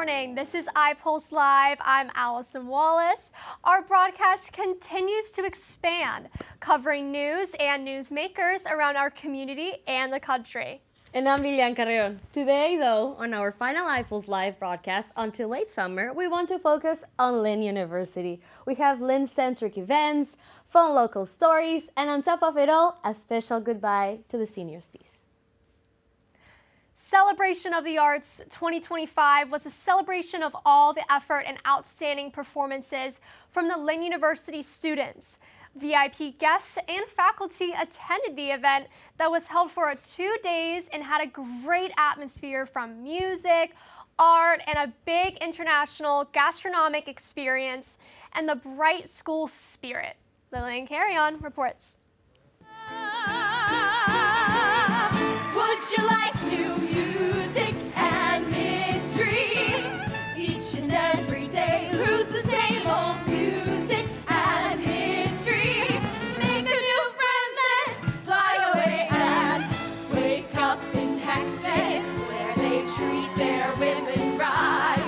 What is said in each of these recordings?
morning. This is iPulse Live. I'm Allison Wallace. Our broadcast continues to expand, covering news and newsmakers around our community and the country. And I'm Lilian Carreon. Today, though, on our final iPulse Live broadcast until late summer, we want to focus on Lynn University. We have Lynn-centric events, fun local stories, and on top of it all, a special goodbye to the seniors piece. Celebration of the Arts 2025 was a celebration of all the effort and outstanding performances from the Lynn University students. VIP guests and faculty attended the event that was held for 2 days and had a great atmosphere from music, art, and a big international gastronomic experience and the bright school spirit. Lillian Carrion reports. Would you like new music and mystery? Each and every day, lose the same old music and history. Make a new friend, then fly away and wake up in Texas, where they treat their women right.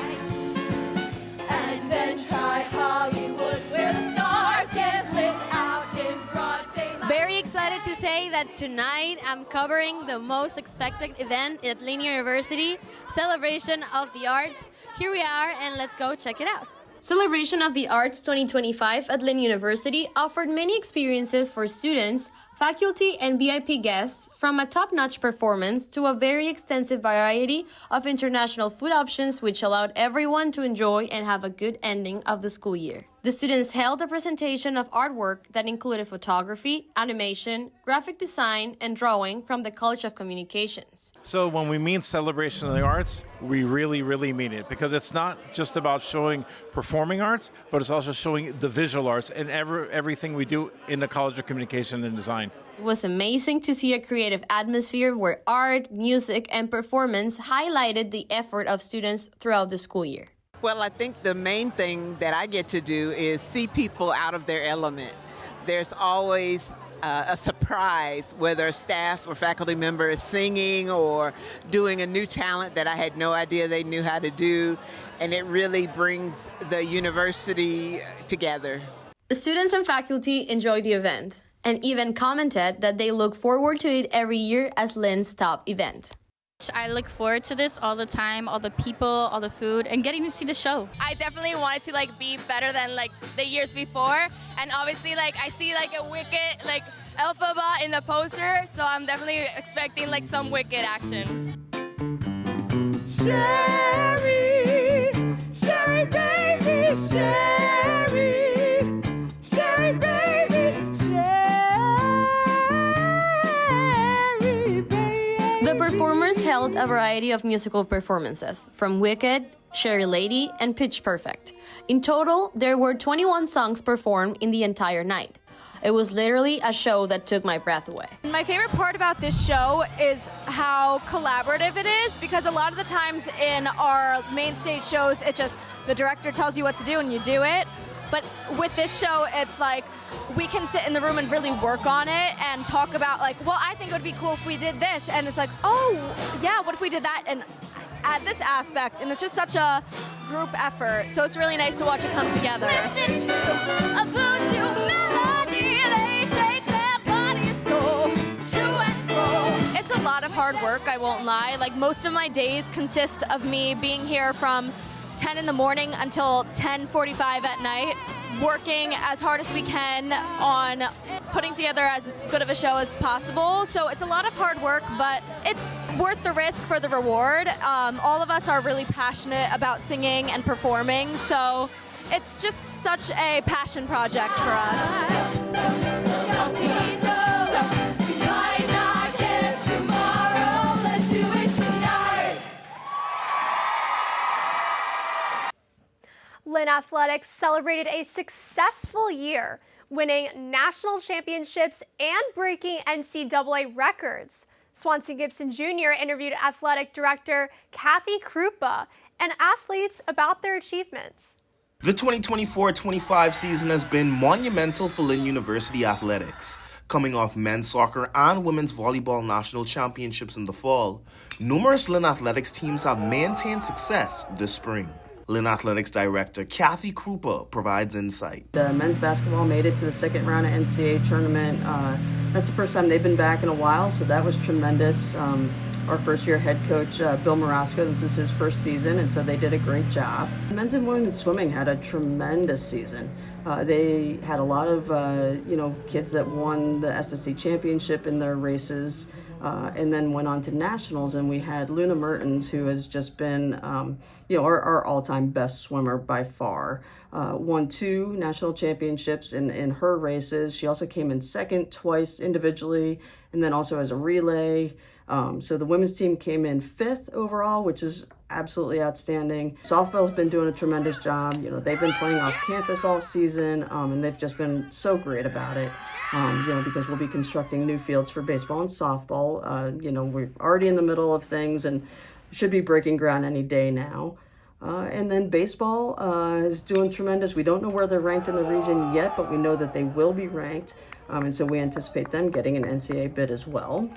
And then try Hollywood, where the stars get lit out in broad daylight. Very excited to say that tonight I'm covering the most expected event at Lynn University, Celebration of the Arts. Here we are, and let's go check it out. Celebration of the Arts 2025 at Lynn University offered many experiences for students, faculty, and VIP guests, from a top-notch performance to a very extensive variety of international food options, which allowed everyone to enjoy and have a good ending of the school year. The students held a presentation of artwork that included photography, animation, graphic design, and drawing from the College of Communications. So when we mean celebration of the arts, we really mean it, because it's not just about showing performing arts, but it's also showing the visual arts and everything we do in the College of Communication and Design. It was amazing to see a creative atmosphere where art, music, and performance highlighted the effort of students throughout the school year. Well, I think the main thing that I get to do is see people out of their element. There's always a surprise, whether a staff or faculty member is singing or doing a new talent that I had no idea they knew how to do, and it really brings the university together. The students and faculty enjoyed the event and even commented that they look forward to it every year as Lynn's top event. I look forward to this all the time, all the people, all the food, and getting to see the show. I definitely want it to be better than the years before, and obviously I see a Wicked Elphaba in the poster, so I'm definitely expecting some Wicked action. Sherry, Sherry baby, Sherry, Sherry baby, Sherry baby. The performers held a variety of musical performances, from Wicked, Sherry Lady, and Pitch Perfect. In total, there were 21 songs performed in the entire night. It was literally a show that took my breath away. My favorite part about this show is how collaborative it is, because a lot of the times in our main stage shows, it's just the director tells you what to do and you do it. But with this show, it's we can sit in the room and really work on it and talk about well, I think it would be cool if we did this. And it's oh, yeah, what if we did that? And add this aspect. And it's just such a group effort. So it's really nice to watch it come together. Listen to a voodoo melody, they shake their bodies so to and fro. It's a lot of hard work, I won't lie. Most of my days consist of me being here from 10 in the morning until 10:45 at night, working as hard as we can on putting together as good of a show as possible. So it's a lot of hard work, but it's worth the risk for the reward. All of us are really passionate about singing and performing, so it's just such a passion project for us. Lynn Athletics celebrated a successful year, winning national championships and breaking NCAA records. Swanson Gibson Jr. interviewed athletic director Kathy Krupa and athletes about their achievements. The 2024-25 season has been monumental for Lynn University athletics. Coming off men's soccer and women's volleyball national championships in the fall, numerous Lynn athletics teams have maintained success this spring. Lynn Athletics Director Kathy Krupa provides insight. Men's basketball made it to the second round of NCAA tournament. That's the first time they've been back in a while, so that was tremendous. Our first-year head coach, Bill Marasco, this is his first season, and so they did a great job. Men's and women's swimming had a tremendous season. They had a lot of, kids that won the SSC championship in their races, and then went on to nationals. And we had Luna Mertens, who has just been, our all-time best swimmer by far. Won 2 national championships in her races. She also came in second twice individually, and then also as a relay. So the women's team came in 5th overall, which is absolutely outstanding. Softball's been doing a tremendous job. They've been playing off campus all season, and they've just been so great about it. Because we'll be constructing new fields for baseball and softball. We're already in the middle of things and should be breaking ground any day now. And then baseball is doing tremendous. We don't know where they're ranked in the region yet, but we know that they will be ranked. And so we anticipate them getting an NCAA bid as well.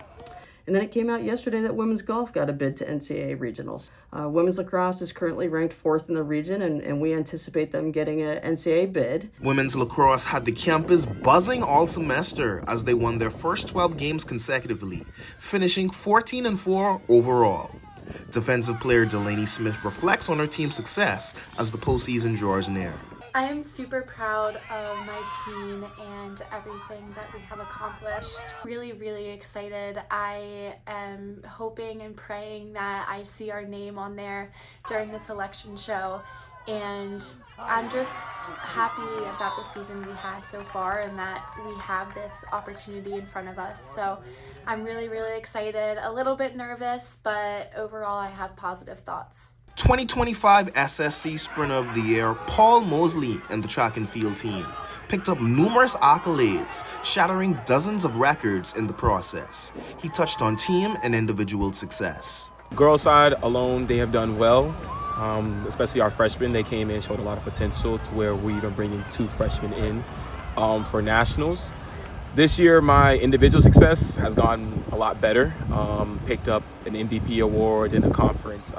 And then it came out yesterday that women's golf got a bid to NCAA regionals. Women's lacrosse is currently ranked 4th in the region, and we anticipate them getting an NCAA bid. Women's lacrosse had the campus buzzing all semester as they won their first 12 games consecutively, finishing 14-4 overall. Defensive player Delaney Smith reflects on her team's success as the postseason draws near. I am super proud of my team and everything that we have accomplished. Really, really excited. I am hoping and praying that I see our name on there during the selection show. And I'm just happy about the season we had so far and that we have this opportunity in front of us. So I'm really, really excited, a little bit nervous, but overall I have positive thoughts. 2025 SSC Sprinter of the Year Paul Mosley and the track and field team picked up numerous accolades, shattering dozens of records in the process. He touched on team and individual success. Girls side alone, they have done well, especially our freshmen. They came in, showed a lot of potential to where we're even bringing 2 freshmen in for nationals. This year, my individual success has gone a lot better. Picked up an MVP award in a conference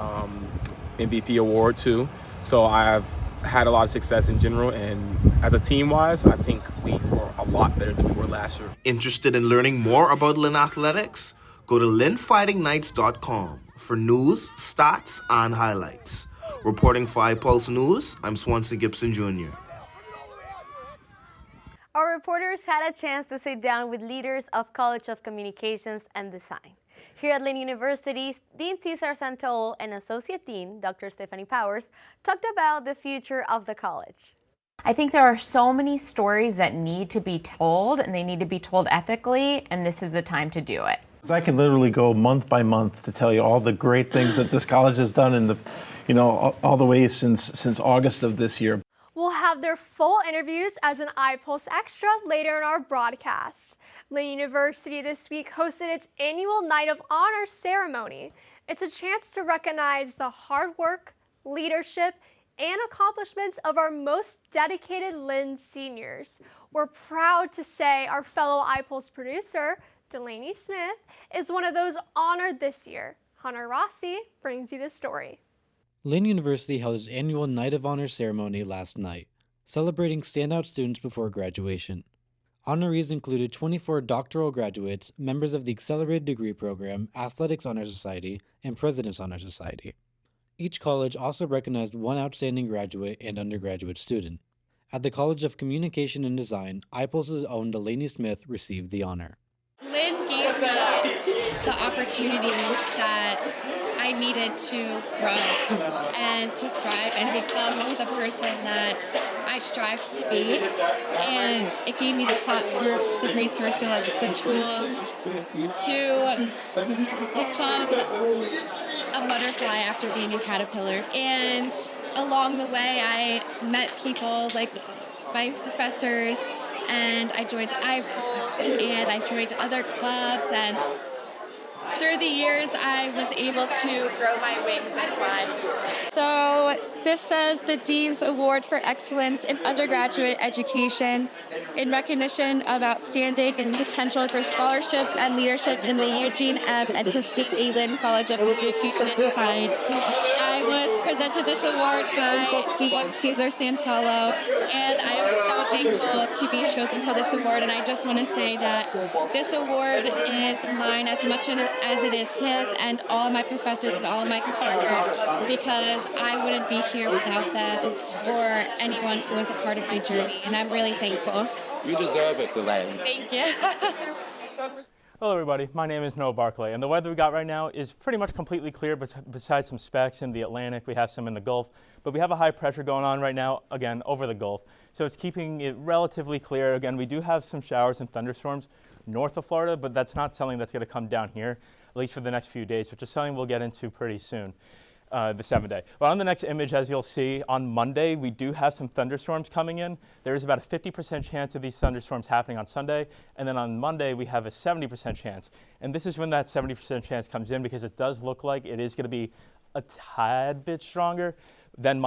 MVP award too. So I've had a lot of success in general, and as a team-wise, I think we were a lot better than we were last year. Interested in learning more about Lynn Athletics? Go to lynnfightingknights.com for news, stats, and highlights. Reporting for iPulse News, I'm Swansea Gibson Jr. Our reporters had a chance to sit down with leaders of College of Communications and Design. Here at Lynn University, Dean Cesar Santol and Associate Dean Dr. Stephanie Powers talked about the future of the college. I think there are so many stories that need to be told, and they need to be told ethically, and this is the time to do it. I can literally go month by month to tell you all the great things that this college has done in the, all the way since August of this year. We'll have their full interviews as an iPulse Extra later in our broadcast. Lynn University this week hosted its annual Night of Honor ceremony. It's a chance to recognize the hard work, leadership, and accomplishments of our most dedicated Lynn seniors. We're proud to say our fellow iPulse producer, Delaney Smith, is one of those honored this year. Hunter Rossi brings you this story. Lynn University held its annual Night of Honor ceremony last night, celebrating standout students before graduation. Honorees included 24 doctoral graduates, members of the Accelerated Degree Program, Athletics Honor Society, and President's Honor Society. Each college also recognized one outstanding graduate and undergraduate student. At the College of Communication and Design, iPulse's own Delaney Smith received the honor. Lynn gave me the opportunities that I needed to grow and to thrive and become the person that I strived to be. And it gave me the platforms, the resources, the tools to become a butterfly after being a caterpillar. And along the way, I met people like my professors, and I joined iPulse, and I joined other clubs, and through the years, I was able to grow my wings and fly. So this says the Dean's Award for Excellence in Undergraduate Education in recognition of outstanding and potential for scholarship and leadership in the Eugene M. and Christine A. Lynn College of Communication and Design. I was presented this award by Dean Cesar Santalo, and I am so thankful to be chosen for this award. And I just want to say that this award is mine as much as it is his and all of my professors and all of my partners, because I wouldn't be here without them or anyone who was a part of my journey. And I'm really thankful. You deserve it, Delaney. Thank you. Hello everybody, my name is Noah Barclay, and the weather we got right now is pretty much completely clear besides some specks in the Atlantic. We have some in the Gulf, but we have a high pressure going on right now, again, over the Gulf. So it's keeping it relatively clear. Again, we do have some showers and thunderstorms north of Florida, but that's not something that's going to come down here, at least for the next few days, which is something we'll get into pretty soon. The 7th day. But on the next image, as you'll see, on Monday, we do have some thunderstorms coming in. There is about a 50% chance of these thunderstorms happening on Sunday. And then on Monday, we have a 70% chance. And this is when that 70% chance comes in, because it does look like it is going to be a tad bit stronger than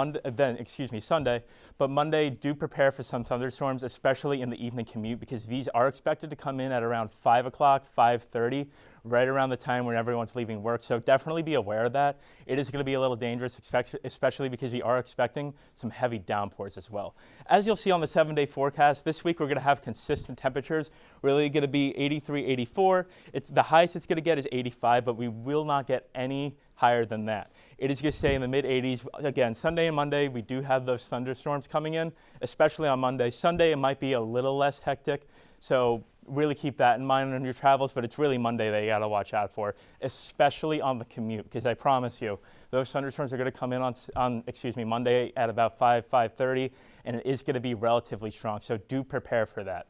Sunday. But Monday, do prepare for some thunderstorms, especially in the evening commute, because these are expected to come in at around 5 o'clock, 5:30, right around the time when everyone's leaving work. So definitely be aware of that. It is going to be a little dangerous, especially because we are expecting some heavy downpours as well. As you'll see on the 7-day forecast, this week we're going to have consistent temperatures, really going to be 83, 84. The highest it's going to get is 85, but we will not get any higher than that. It is going to stay in the mid-80s. Again, Sunday and Monday, we do have those thunderstorms coming in, especially on Monday. Sunday, it might be a little less hectic, so really keep that in mind on your travels, but it's really Monday that you got to watch out for, especially on the commute, because I promise you, those thunderstorms are going to come in on Monday at about 5:30, and it is going to be relatively strong, so do prepare for that.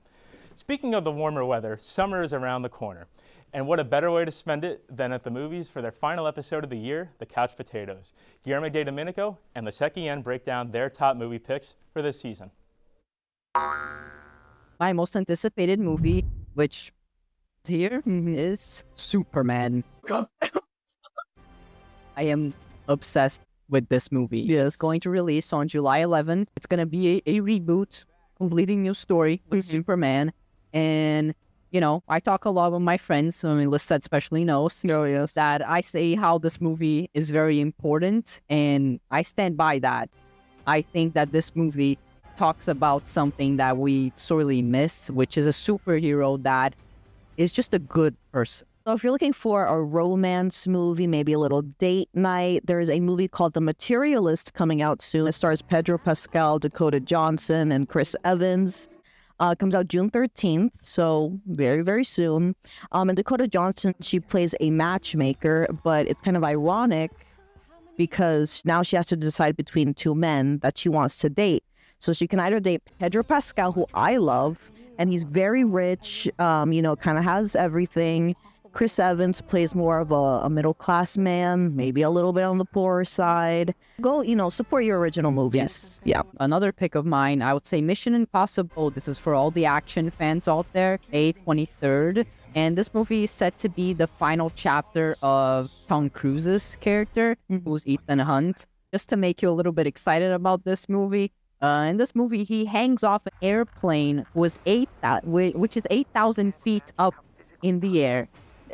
Speaking of the warmer weather, summer is around the corner. And what a better way to spend it than at the movies for their final episode of the year, The Couch Potatoes. Guillermo de Domenico and Lisette Guillen break down their top movie picks for this season. My most anticipated movie, which here is Superman. I am obsessed with this movie. Yes. It's going to release on July 11th. It's going to be a reboot, completely new story with Superman. And you know, I talk a lot with my friends, I mean, Lisette especially knows, that I say how this movie is very important, and I stand by that. I think that this movie talks about something that we sorely miss, which is a superhero that is just a good person. So if you're looking for a romance movie, maybe a little date night, there's a movie called The Materialist coming out soon. It stars Pedro Pascal, Dakota Johnson, and Chris Evans. It comes out June 13th, so very, very soon. And Dakota Johnson, she plays a matchmaker, but it's kind of ironic because now she has to decide between two men that she wants to date. So she can either date Pedro Pascal, who I love, and he's very rich, kind of has everything. Chris Evans plays more of a middle-class man, maybe a little bit on the poorer side. Go, support your original movies. Yes. Yeah. Another pick of mine, I would say Mission Impossible. This is for all the action fans out there, May 23rd. And this movie is set to be the final chapter of Tom Cruise's character, who's Ethan Hunt. Just to make you a little bit excited about this movie, in this movie, he hangs off an airplane which is 8,000 feet up in the air.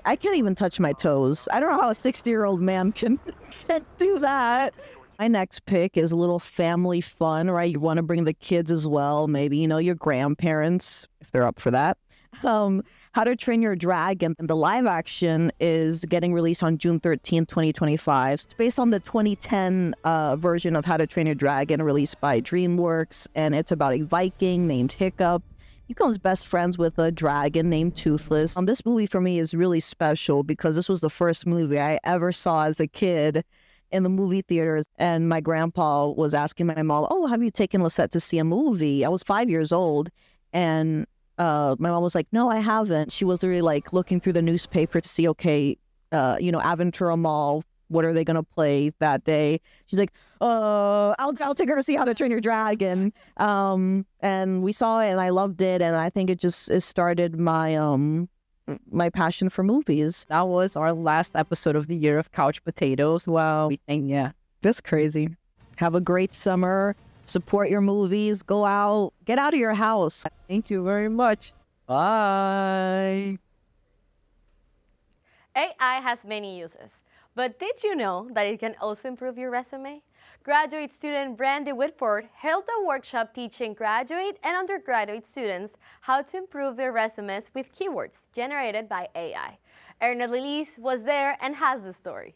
I can't even touch my toes. I don't know how a 60-year-old man can do that. My next pick is a little family fun, right? You want to bring the kids as well. Maybe, your grandparents, if they're up for that. How to Train Your Dragon. The live action is getting released on June 13th, 2025. It's based on the 2010 version of How to Train Your Dragon, released by DreamWorks. And it's about a Viking named Hiccup. He becomes best friends with a dragon named Toothless. This movie for me is really special because this was the first movie I ever saw as a kid in the movie theaters. And my grandpa was asking my mom, "Oh, have you taken Lisette to see a movie?" I was 5 years old. And my mom was like, "No, I haven't." She was really like looking through the newspaper to see, Aventura Mall, what are they going to play that day? She's like, I'll take her to see How to Train Your Dragon. And we saw it and I loved it. And I think it started my my passion for movies. That was our last episode of the year of Couch Potatoes. Wow. Yeah. That's crazy. Have a great summer. Support your movies. Go out. Get out of your house. Thank you very much. Bye. AI has many uses, but did you know that it can also improve your resume? Graduate student Brandy Whitford held a workshop teaching graduate and undergraduate students how to improve their resumes with keywords generated by AI. Erna Lilise was there and has the story.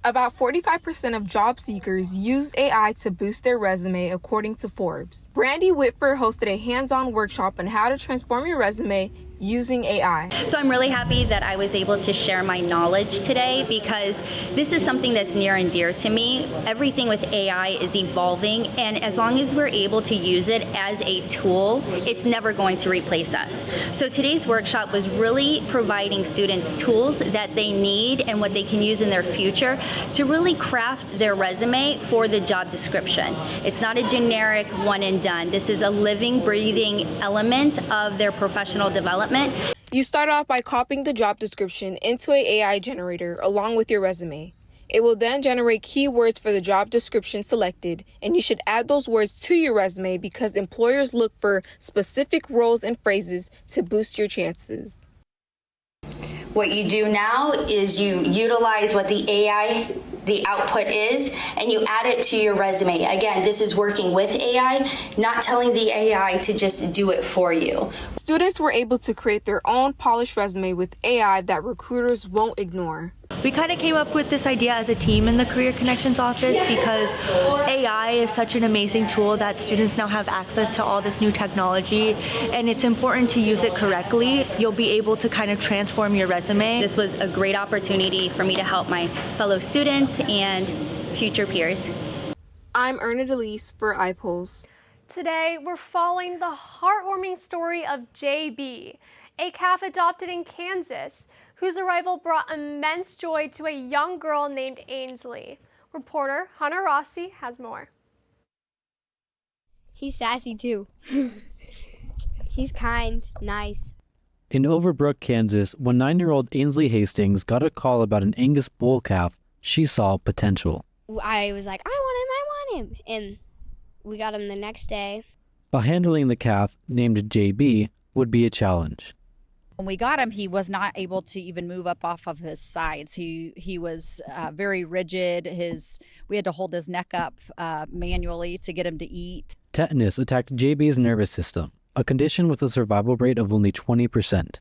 About 45% of job seekers use AI to boost their resume, according to Forbes. Brandy Whitford hosted a hands-on workshop on how to transform your resume using AI. So I'm really happy that I was able to share my knowledge today because this is something that's near and dear to me. Everything with AI is evolving, and as long as we're able to use it as a tool, it's never going to replace us. So today's workshop was really providing students tools that they need and what they can use in their future to really craft their resume for the job description. It's not a generic one and done. This is a living, breathing element of their professional development. You start off by copying the job description into an AI generator along with your resume. It will then generate keywords for the job description selected, and you should add those words to your resume because employers look for specific roles and phrases to boost your chances. What you do now is you utilize what the output is, and you add it to your resume. Again, this is working with AI, not telling the AI to just do it for you. Students were able to create their own polished resume with AI that recruiters won't ignore. We kind of came up with this idea as a team in the Career Connections office because AI is such an amazing tool that students now have access to all this new technology, and it's important to use it correctly. You'll be able to kind of transform your resume. This was a great opportunity for me to help my fellow students and future peers. I'm Erna Delise for iPulse. Today, we're following the heartwarming story of JB, a calf adopted in Kansas, whose arrival brought immense joy to a young girl named Ainsley. Reporter Hunter Rossi has more. He's sassy too. He's kind, nice. In Overbrook, Kansas, when 9-year-old Ainsley Hastings got a call about an Angus bull calf, she saw potential. I was like, I want him, and we got him the next day. But handling the calf, named JB, would be a challenge. When we got him, he was not able to even move up off of his sides. He was very rigid. We had to hold his neck up manually to get him to eat. Tetanus attacked JB's nervous system, a condition with a survival rate of only 20%.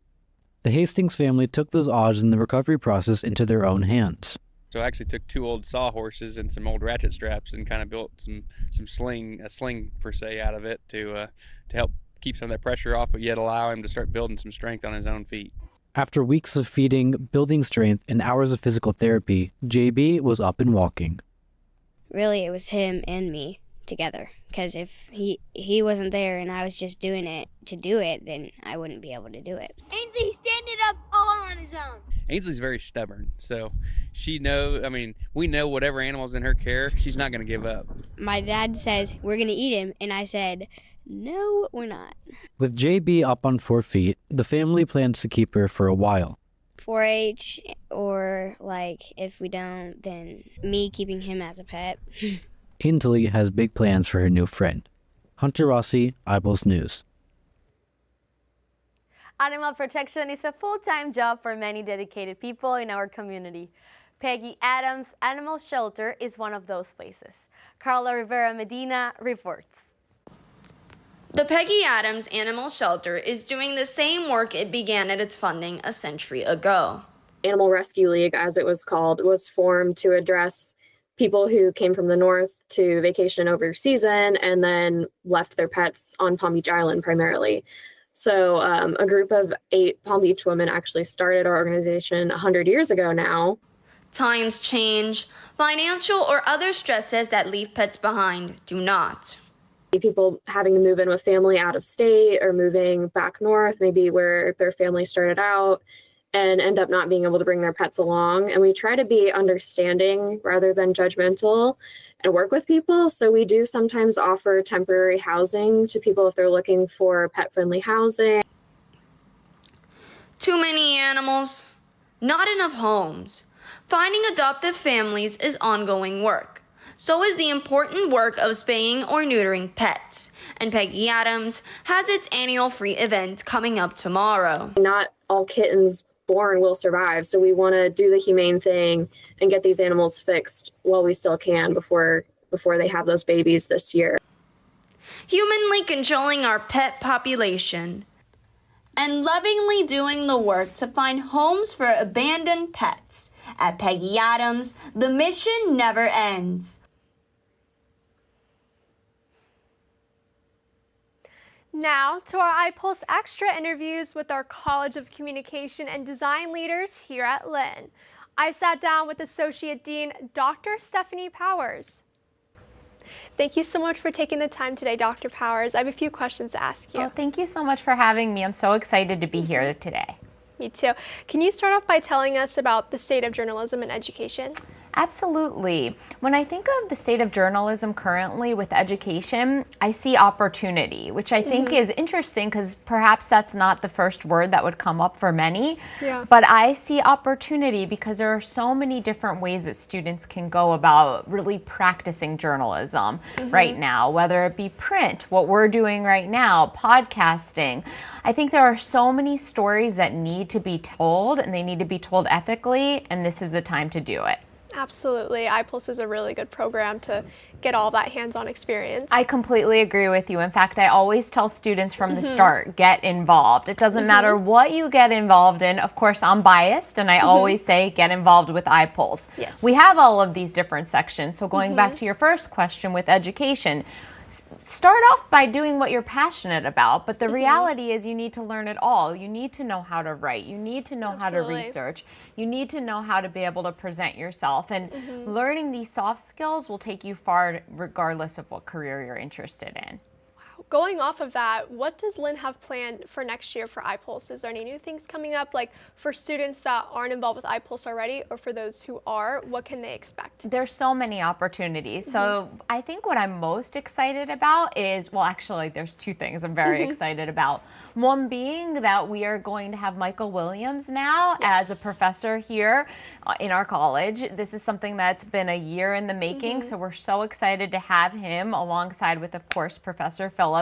The Hastings family took those odds in the recovery process into their own hands. So I actually took 2 old sawhorses and some old ratchet straps and kind of built a sling per se out of it to help keep some of that pressure off, but yet allow him to start building some strength on his own feet. After weeks of feeding, building strength, and hours of physical therapy, JB was up and walking. Really, it was him and me together, because if he wasn't there and I was just doing it to do it, then I wouldn't be able to do it. Ainsley standing up all on his own. Ainsley's very stubborn, so we know whatever animal's in her care, she's not going to give up. My dad says, we're going to eat him, and I said, no, we're not. With JB up on 4 feet, the family plans to keep her for a while. 4-H, or if we don't, then me keeping him as a pet. Ainsley has big plans for her new friend. Hunter Rossi, iPulse News. Animal protection is a full-time job for many dedicated people in our community. Peggy Adams Animal Shelter is one of those places. Carla Rivera Medina reports. The Peggy Adams Animal Shelter is doing the same work it began at its funding a century ago. Animal Rescue League, as it was called, was formed to address people who came from the north to vacation over season and then left their pets on Palm Beach Island primarily. So a group of 8 Palm Beach women actually started our organization 100 years ago now. Times change. Financial or other stresses that leave pets behind do not. People having to move in with family out of state or moving back north, maybe where their family started out, and end up not being able to bring their pets along. And we try to be understanding rather than judgmental and work with people. So we do sometimes offer temporary housing to people if they're looking for pet-friendly housing. Too many animals, not enough homes. Finding adoptive families is ongoing work. So is the important work of spaying or neutering pets. And Peggy Adams has its annual free event coming up tomorrow. Not all kittens born will survive, so we want to do the humane thing and get these animals fixed while we still can before they have those babies this year. Humanly controlling our pet population and lovingly doing the work to find homes for abandoned pets. At Peggy Adams, the mission never ends. Now to our iPulse Extra interviews with our College of Communication and Design leaders here at Lynn. I sat down with Associate Dean Dr. Stephanie Powers. Thank you so much for taking the time today, Dr. Powers. I have a few questions to ask you. Oh, thank you so much for having me. I'm so excited to be here today. Me too. Can you start off by telling us about the state of journalism in education? Absolutely. When I think of the state of journalism currently with education, I see opportunity, which I think is interesting because perhaps that's not the first word that would come up for many. Yeah. But I see opportunity because there are so many different ways that students can go about really practicing journalism right now, whether it be print, what we're doing right now, podcasting. I think there are so many stories that need to be told, and they need to be told ethically, and this is the time to do it. Absolutely. iPulse is a really good program to get all that hands-on experience. I completely agree with you. In fact, I always tell students from the start, get involved. It doesn't matter what you get involved in. Of course, I'm biased, and I always say get involved with iPulse. Yes. We have all of these different sections. So going back to your first question with education, start off by doing what you're passionate about, but the reality is you need to learn it all. You need to know how to write. You need to know how to research. You need to know how to be able to present yourself. And learning these soft skills will take you far regardless of what career you're interested in. Going off of that, what does Lynn have planned for next year for iPulse? Is there any new things coming up, like for students that aren't involved with iPulse already, or for those who are, what can they expect? There's so many opportunities. So I think what I'm most excited about is, well, actually, there's two things I'm very excited about. One being that we are going to have Michael Williams now as a professor here in our college. This is something that's been a year in the making, so we're so excited to have him alongside with, of course, Professor Phillips.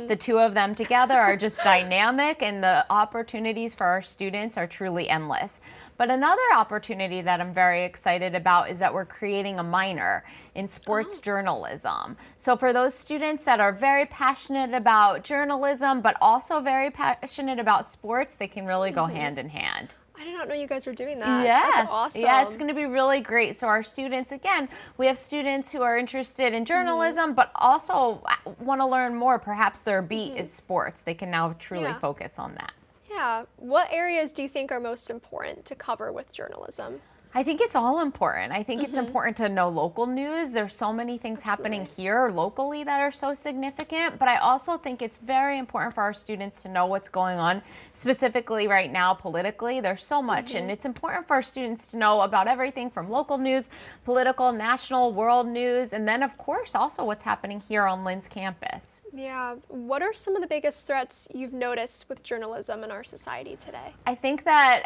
The two of them together are just dynamic, and the opportunities for our students are truly endless. But another opportunity that I'm very excited about is that we're creating a minor in sports journalism. So for those students that are very passionate about journalism, but also very passionate about sports, they can really go hand in hand. I did not know you guys were doing that. Yes. That's awesome. Yeah, it's going to be really great. So our students, again, we have students who are interested in journalism, but also want to learn more. Perhaps their beat is sports. They can now truly focus on that. Yeah. What areas do you think are most important to cover with journalism? I think it's all important. I think it's important to know local news. There's so many things happening here locally that are so significant, but I also think it's very important for our students to know what's going on specifically right now politically. There's so much, and it's important for our students to know about everything from local news, political, national, world news, and then of course also what's happening here on Lynn's campus. Yeah. What are some of the biggest threats you've noticed with journalism in our society today? I think that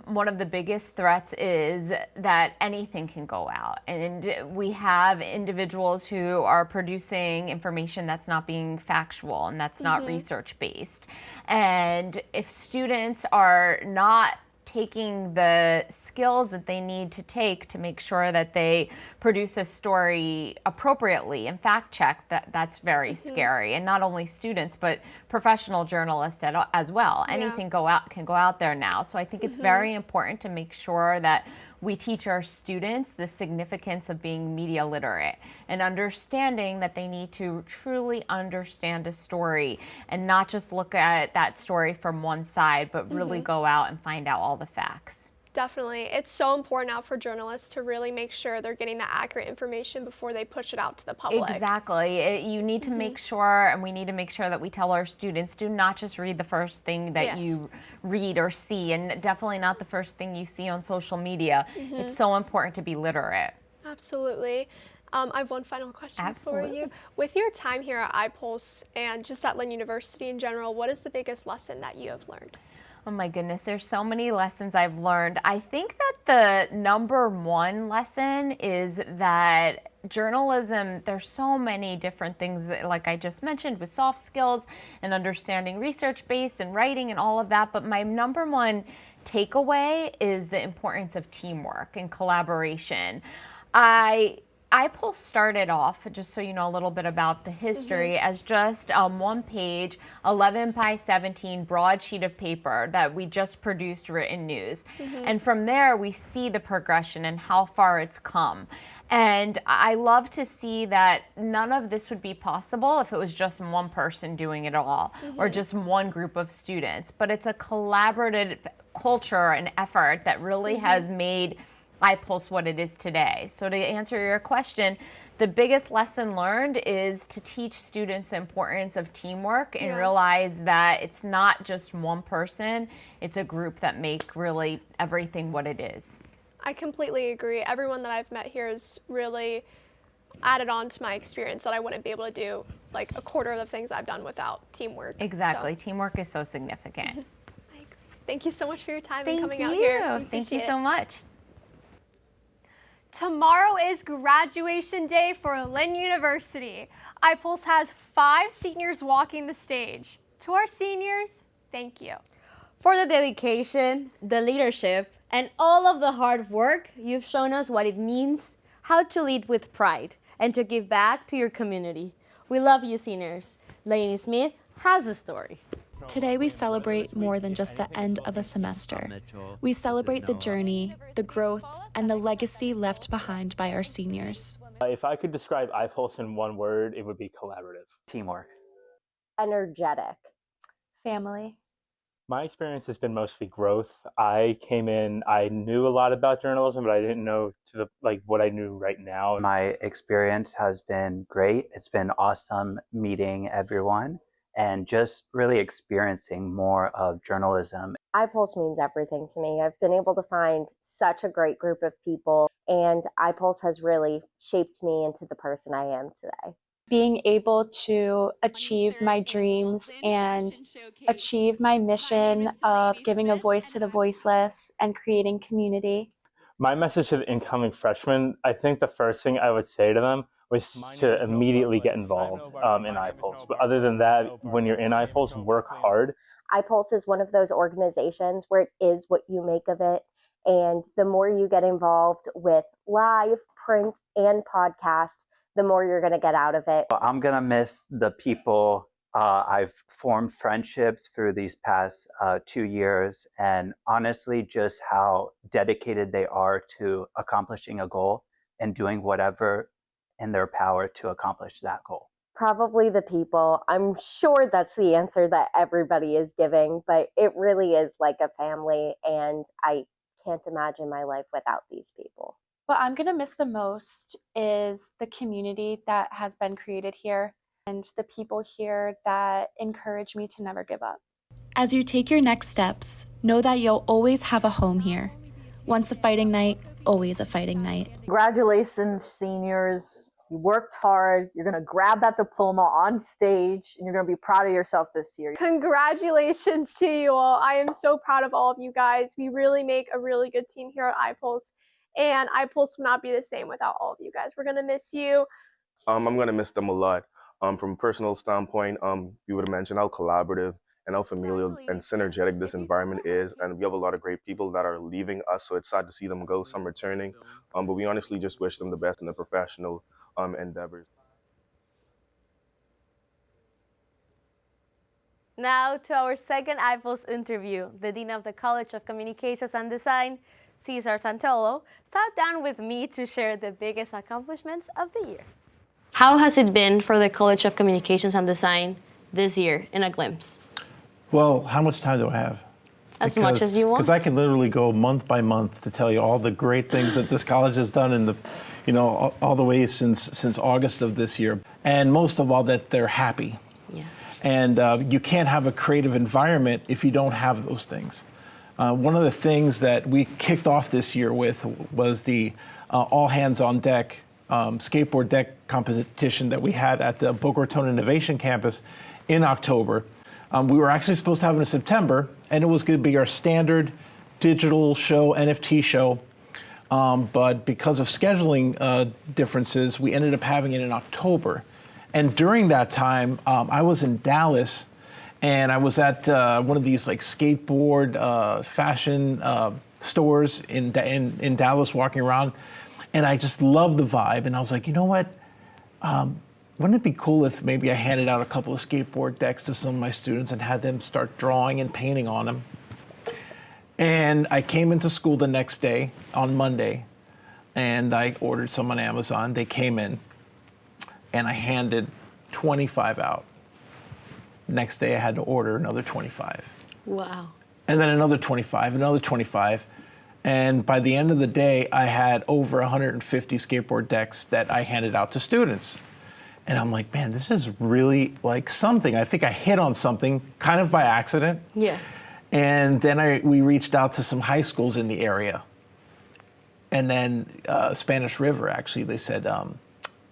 one of the biggest threats is that anything can go out. And we have individuals who are producing information that's not being factual and that's not research-based. And if students are not taking the skills that they need to take to make sure that they produce a story appropriately and fact check, that's very scary. And not only students, but professional journalists as well. Anything can go out there now. So I think it's very important to make sure that we teach our students the significance of being media literate and understanding that they need to truly understand a story and not just look at that story from one side, but really go out and find out all the facts. Definitely. It's so important now for journalists to really make sure they're getting the accurate information before they push it out to the public. Exactly. You need to make sure, and we need to make sure that we tell our students, do not just read the first thing that you read or see, and definitely not the first thing you see on social media. It's so important to be literate. Absolutely. I have one final question for you. With your time here at iPulse and just at Lynn University in general, what is the biggest lesson that you have learned? Oh my goodness, there's so many lessons I've learned. I think that the number one lesson is that journalism, there's so many different things, like I just mentioned, with soft skills and understanding research-based and writing and all of that. But my number one takeaway is the importance of teamwork and collaboration. iPulse started off, just so you know a little bit about the history, as just one page, 11 by 17 broadsheet of paper that we just produced written news. And from there, we see the progression and how far it's come. And I love to see that none of this would be possible if it was just one person doing it all or just one group of students. But it's a collaborative culture and effort that really has made iPulse what it is today. So to answer your question, the biggest lesson learned is to teach students the importance of teamwork and realize that it's not just one person, it's a group that make really everything what it is. I completely agree. Everyone that I've met here has really added on to my experience that I wouldn't be able to do like a quarter of the things I've done without teamwork. Exactly. Teamwork is so significant. I agree. Thank you so much for your time Thank and coming you. out here. Thank you so much. Tomorrow is graduation day for Lynn University. iPulse has 5 seniors walking the stage. To our seniors, thank you. For the dedication, the leadership, and all of the hard work, you've shown us what it means, how to lead with pride, and to give back to your community. We love you, seniors. Lainey Smith has a story. Today we celebrate more than just the end of a semester. We celebrate the journey, the growth, and the legacy left behind by our seniors. If I could describe iPulse in one word, it would be collaborative. Teamwork. Energetic. Family. My experience has been mostly growth. I came in, I knew a lot about journalism, but I didn't know what I knew right now. My experience has been great. It's been awesome meeting everyone and just really experiencing more of journalism. iPulse means everything to me. I've been able to find such a great group of people, and iPulse has really shaped me into the person I am today. Being able to achieve my dreams and achieve my mission of giving a voice to the voiceless and creating community. My message to the incoming freshmen, I think the first thing I would say to them was to immediately get involved in iPulse. But other than that, when you're in iPulse, work hard. iPulse is one of those organizations where it is what you make of it. And the more you get involved with live, print, and podcast, the more you're going to get out of it. I'm going to miss the people. I've formed friendships through these past 2 years, and honestly, just how dedicated they are to accomplishing a goal and doing whatever in their power to accomplish that goal. Probably the people. I'm sure that's the answer that everybody is giving, but it really is like a family, and I can't imagine my life without these people. What I'm going to miss the most is the community that has been created here and the people here that encourage me to never give up. As you take your next steps, know that you'll always have a home here. Once a fighting night, always a fighting night. Congratulations, seniors. You worked hard. You're going to grab that diploma on stage, and you're going to be proud of yourself this year. Congratulations to you all. I am so proud of all of you guys. We really make a really good team here at iPulse, and iPulse would not be the same without all of you guys. We're going to miss you. I'm going to miss them a lot. From a personal standpoint, you would have mentioned how collaborative and how familial and synergetic this environment is, and we have a lot of great people that are leaving us, so it's sad to see them go, some returning, but we honestly just wish them the best in their professional endeavors. Now to our second iPulse interview. The Dean of the College of Communications and Design, Cesar Santolo, sat down with me to share the biggest accomplishments of the year. How has it been for the College of Communications and Design this year, in a glimpse? Well, how much time do I have? As much as you want. Because I can literally go month by month to tell you all the great things that this college has done in the, all the way since August of this year. And most of all, that they're happy. Yeah. And you can't have a creative environment if you don't have those things. One of the things that we kicked off this year with was the all hands on deck skateboard deck competition that we had at the Boca Raton Innovation Campus in October. We were actually supposed to have it in September, And it was going to be our standard digital show, NFT show. But because of scheduling differences, we ended up having it in October. And during that time, I was in Dallas, and I was at one of these like skateboard fashion stores in Dallas, walking around, and I just loved the vibe. And I was like, you know what? Wouldn't it be cool if maybe I handed out a couple of skateboard decks to some of my students and had them start drawing and painting on them? And I came into school the next day on Monday, and I ordered some on Amazon. They came in, and I handed 25 out. Next day, I had to order another 25. Wow. And then another 25, another 25. And by the end of the day, I had over 150 skateboard decks that I handed out to students. And I'm like, man, this is really like something. I think I hit on something kind of by accident. Yeah. And then we reached out to some high schools in the area. And then Spanish River, actually, they said,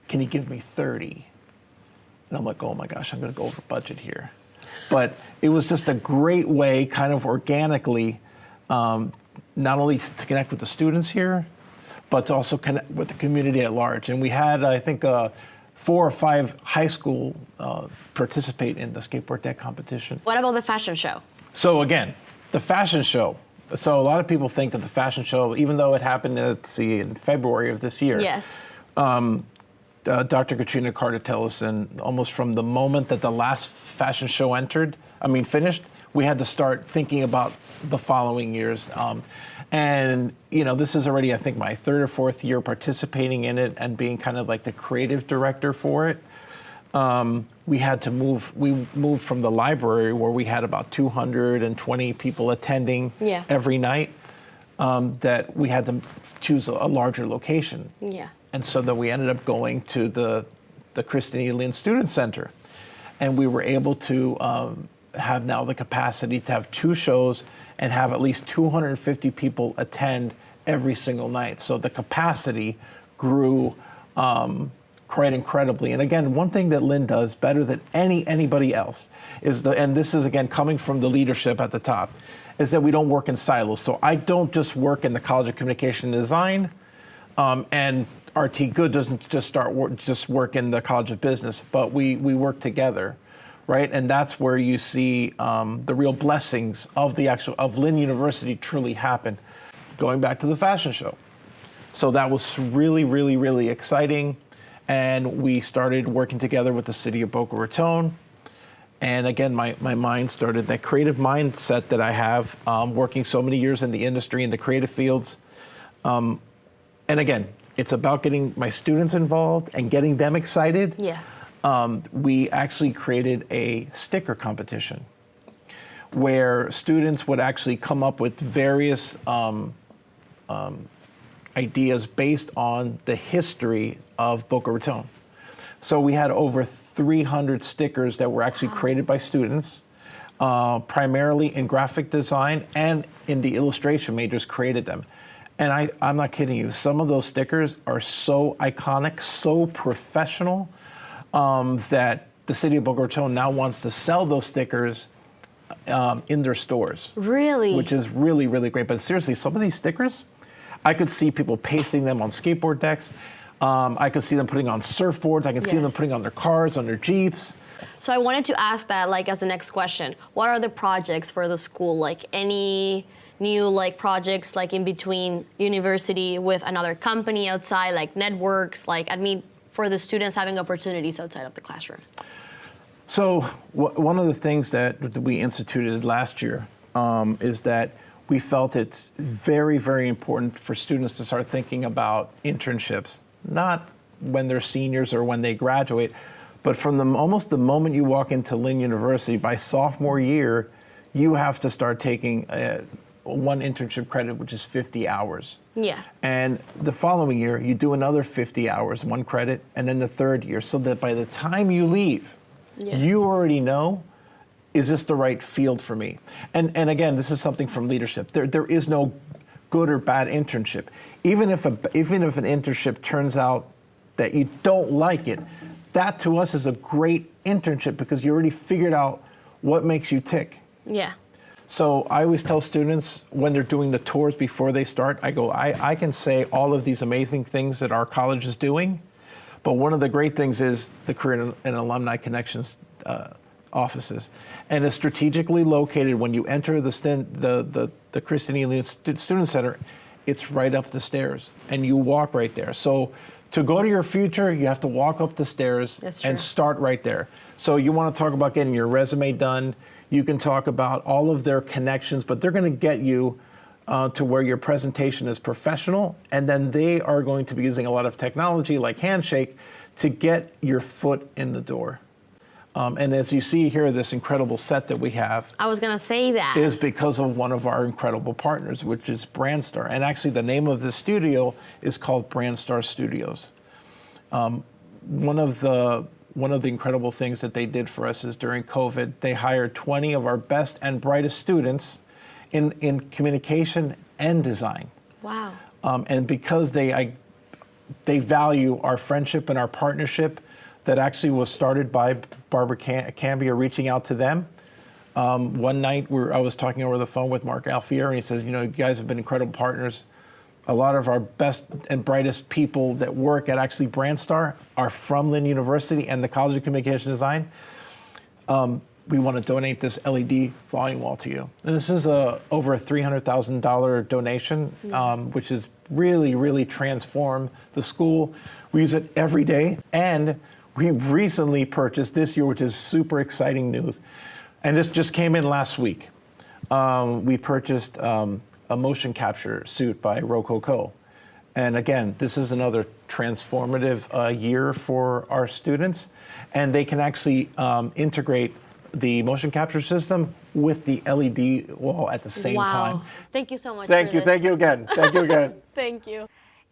can you give me 30? And I'm like, oh my gosh, I'm going to go over budget here. But it was just a great way, kind of organically, not only to connect with the students here, but to also connect with the community at large. And we had, I think, 4 or 5 high school participate in the skateboard deck competition. What about the fashion show? So again, the fashion show. So a lot of people think that the fashion show, even though it happened, let's see, in February of this year. Yes. Dr. Katrina Carter-Tellison, almost from the moment that the last fashion show finished, we had to start thinking about the following years. And, you know, this is already, I think, my 3rd or 4th year participating in it and being kind of like the creative director for it. We moved from the library where we had about 220 people attending every night, that we had to choose a larger location. Yeah. And so then we ended up going to the Christine Lynn Student Center. And we were able to have now the capacity to have 2 shows and have at least 250 people attend every single night. So the capacity grew quite incredibly. And again, one thing that Lynn does better than anybody else is and this is again coming from the leadership at the top, is that we don't work in silos. So I don't just work in the College of Communication and Design, and RT Good doesn't just work in the College of Business, but we work together, right? And that's where you see the real blessings of Lynn University truly happen. Going back to the fashion show. So that was really, really, really exciting. And we started working together with the city of Boca Raton. And again, my mind started, that creative mindset that I have, working so many years in the industry, in the creative fields. And again, it's about getting my students involved and getting them excited. Yeah. We actually created a sticker competition where students would actually come up with various ideas based on the history of Boca Raton. So we had over 300 stickers that were actually created by students, primarily in graphic design, and in the illustration majors created them. And I'm not kidding you, some of those stickers are so iconic, so professional, that the city of Boca Raton now wants to sell those stickers in their stores. Really? Which is really, really great. But seriously, some of these stickers, I could see people pasting them on skateboard decks. I could see them putting on surfboards. I can see them putting on their cars, on their Jeeps. So I wanted to ask that, like, as the next question. What are the projects for the school? Like, any new, like, projects, like, in between university with another company outside, like networks, like, for the students having opportunities outside of the classroom? So one of the things that we instituted last year is that we felt it's very, very important for students to start thinking about internships, not when they're seniors or when they graduate, but from almost the moment you walk into Lynn University, by sophomore year, you have to start taking one internship credit, which is 50 hours. Yeah. And the following year, you do another 50 hours, 1 credit, and then the 3rd year, so that by the time you leave, you already know, is this the right field for me? And again, this is something from leadership. There is no good or bad internship. Even if an internship turns out that you don't like it, that to us is a great internship because you already figured out what makes you tick. Yeah. So I always tell students when they're doing the tours before they start, I can say all of these amazing things that our college is doing, but one of the great things is the Career and Alumni Connections offices. And it's strategically located when you enter the Christine Lee Student Center, it's right up the stairs and you walk right there. So to go to your future, you have to walk up the stairs and start right there. So you want to talk about getting your resume done. You can talk about all of their connections, but they're going to get you to where your presentation is professional. And then they are going to be using a lot of technology like Handshake to get your foot in the door. And as you see here, this incredible set that we have. I was going to say that. Is because of one of our incredible partners, which is Brandstar. And actually the name of the studio is called Brandstar Studios. One of the incredible things that they did for us is during COVID, they hired 20 of our best and brightest students in communication and design. Wow. And because they value our friendship and our partnership, that actually was started by Barbara Cambia reaching out to them. One night I was talking over the phone with Mark Alfier, and he says, you guys have been incredible partners. A lot of our best and brightest people that work at actually Brandstar are from Lynn University and the College of Communication Design. We want to donate this LED volume wall to you. And this is over a $300,000 donation, which has really, really transformed the school. We use it every day. And we recently purchased this year, which is super exciting news. And this just came in last week. We purchased a motion capture suit by Rococo. And again, this is another transformative year for our students. And they can actually integrate the motion capture system with the LED wall at the same time. Thank you so much. Thank you. Thank you again. Thank you again. Thank you.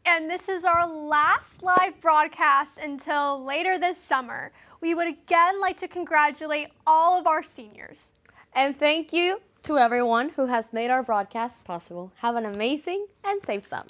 And this is our last live broadcast until later this summer. We would again like to congratulate all of our seniors. And thank you to everyone who has made our broadcast possible. Have an amazing and safe summer.